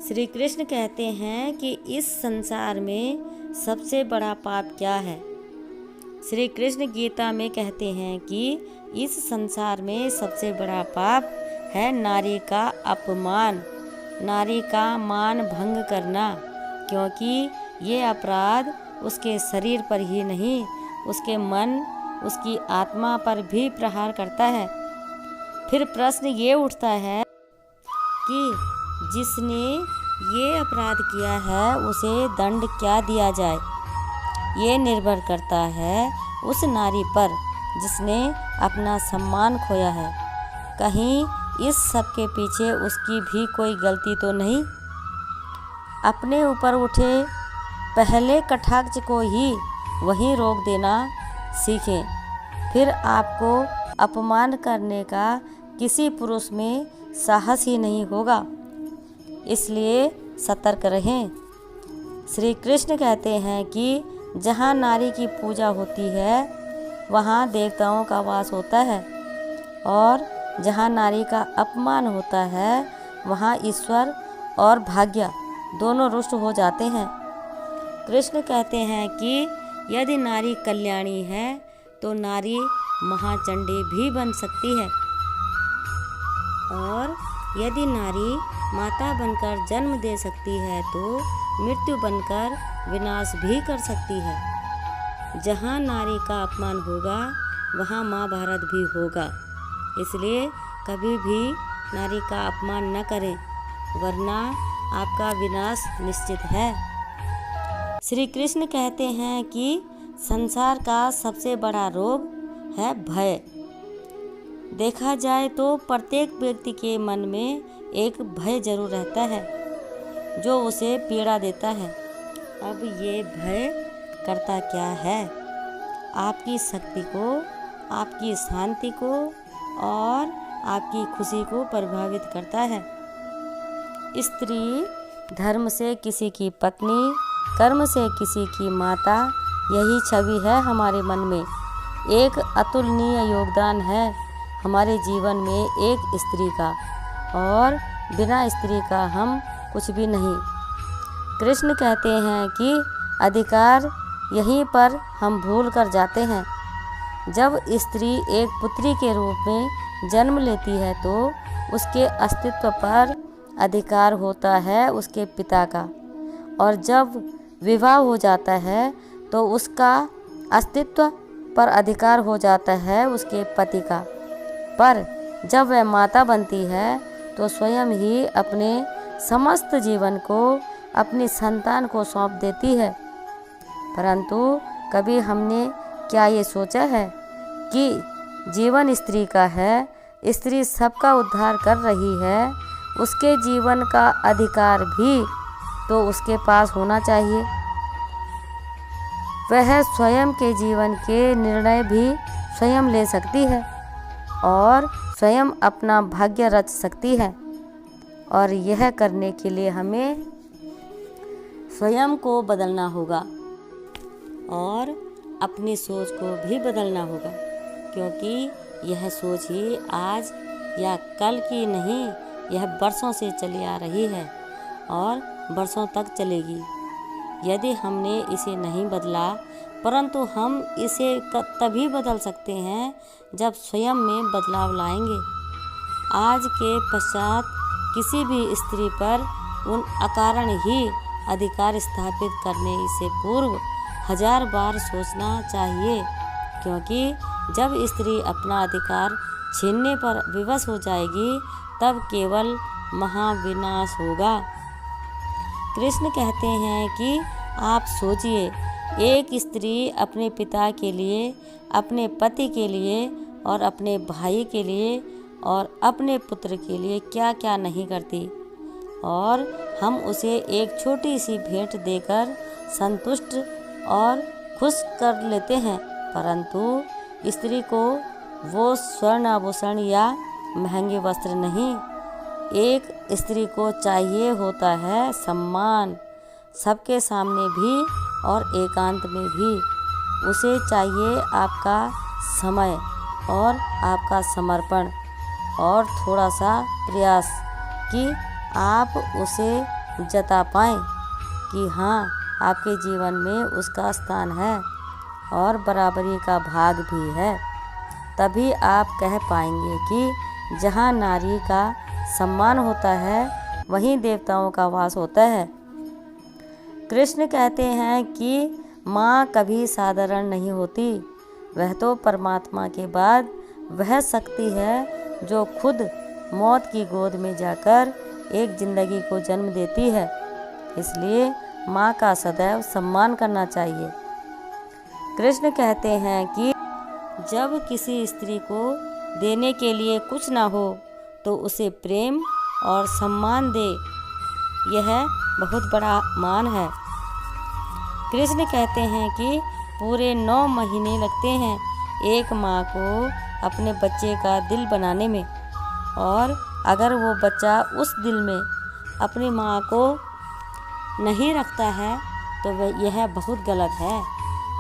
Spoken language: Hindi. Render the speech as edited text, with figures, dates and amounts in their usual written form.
श्री कृष्ण कहते हैं कि इस संसार में सबसे बड़ा पाप क्या है। श्री कृष्ण गीता में कहते हैं कि इस संसार में सबसे बड़ा पाप है नारी का अपमान, नारी का मान भंग करना, क्योंकि ये अपराध उसके शरीर पर ही नहीं, उसके मन, उसकी आत्मा पर भी प्रहार करता है। फिर प्रश्न ये उठता है कि जिसने ये अपराध किया है उसे दंड क्या दिया जाए। ये निर्भर करता है उस नारी पर जिसने अपना सम्मान खोया है। कहीं इस सब के पीछे उसकी भी कोई गलती तो नहीं। अपने ऊपर उठे पहले कटाक्ष को ही वहीं रोक देना सीखें, फिर आपको अपमान करने का किसी पुरुष में साहस ही नहीं होगा। इसलिए सतर्क रहें। श्री कृष्ण कहते हैं कि जहाँ नारी की पूजा होती है वहाँ देवताओं का वास होता है, और जहाँ नारी का अपमान होता है वहाँ ईश्वर और भाग्य दोनों रुष्ट हो जाते हैं। कृष्ण कहते हैं कि यदि नारी कल्याणी है तो नारी महाचंडी भी बन सकती है, और यदि नारी माता बनकर जन्म दे सकती है तो मृत्यु बनकर विनाश भी कर सकती है। जहाँ नारी का अपमान होगा वहाँ महाभारत भी होगा। इसलिए कभी भी नारी का अपमान न करें, वरना आपका विनाश निश्चित है। श्री कृष्ण कहते हैं कि संसार का सबसे बड़ा रोग है भय। देखा जाए तो प्रत्येक व्यक्ति के मन में एक भय जरूर रहता है जो उसे पीड़ा देता है। अब ये भय करता क्या है? आपकी शक्ति को, आपकी शांति को और आपकी खुशी को प्रभावित करता है। स्त्री धर्म से किसी की पत्नी, कर्म से किसी की माता, यही छवि है हमारे मन में। एक अतुलनीय योगदान है हमारे जीवन में एक स्त्री का, और बिना स्त्री का हम कुछ भी नहीं। कृष्ण कहते हैं कि अधिकार यहीं पर हम भूल कर जाते हैं। जब स्त्री एक पुत्री के रूप में जन्म लेती है तो उसके अस्तित्व पर अधिकार होता है उसके पिता का, और जब विवाह हो जाता है तो उसका अस्तित्व पर अधिकार हो जाता है उसके पति का। पर जब वह माता बनती है तो स्वयं ही अपने समस्त जीवन को अपनी संतान को सौंप देती है। परंतु कभी हमने क्या ये सोचा है कि जीवन स्त्री का है, स्त्री सबका उद्धार कर रही है, उसके जीवन का अधिकार भी तो उसके पास होना चाहिए। वह स्वयं के जीवन के निर्णय भी स्वयं ले सकती है और स्वयं अपना भाग्य रच सकती है, और यह करने के लिए हमें स्वयं को बदलना होगा और अपनी सोच को भी बदलना होगा, क्योंकि यह सोच ही आज या कल की नहीं, यह बरसों से चली आ रही है और बरसों तक चलेगी। यदि हमने इसे नहीं बदला, परंतु हम इसे तभी बदल सकते हैं जब स्वयं में बदलाव लाएंगे। आज के पश्चात किसी भी स्त्री पर उन अकारण ही अधिकार स्थापित करने से पूर्व 1000 बार सोचना चाहिए, क्योंकि जब स्त्री अपना अधिकार छीनने पर विवश हो जाएगी तब केवल महाविनाश होगा। कृष्ण कहते हैं कि आप सोचिए, एक स्त्री अपने पिता के लिए, अपने पति के लिए और अपने भाई के लिए और अपने पुत्र के लिए क्या क्या नहीं करती, और हम उसे एक छोटी सी भेंट देकर संतुष्ट और खुश कर लेते हैं। परंतु स्त्री को वो स्वर्ण आभूषण या महंगे वस्त्र नहीं, एक स्त्री को चाहिए होता है सम्मान, सबके सामने भी और एकांत में भी। उसे चाहिए आपका समय और आपका समर्पण और थोड़ा सा प्रयास कि आप उसे जता पाएं कि हाँ, आपके जीवन में उसका स्थान है और बराबरी का भाग भी है, तभी आप कह पाएंगे कि जहाँ नारी का सम्मान होता है वहीं देवताओं का वास होता है। कृष्ण कहते हैं कि माँ कभी साधारण नहीं होती, वह तो परमात्मा के बाद वह शक्ति है जो खुद मौत की गोद में जाकर एक जिंदगी को जन्म देती है। इसलिए माँ का सदैव सम्मान करना चाहिए। कृष्ण कहते हैं कि जब किसी स्त्री को देने के लिए कुछ ना हो तो उसे प्रेम और सम्मान दे, यह बहुत बड़ा मान है। कृष्ण कहते हैं कि पूरे 9 महीने लगते हैं एक माँ को अपने बच्चे का दिल बनाने में, और अगर वो बच्चा उस दिल में अपनी माँ को नहीं रखता है तो यह बहुत गलत है।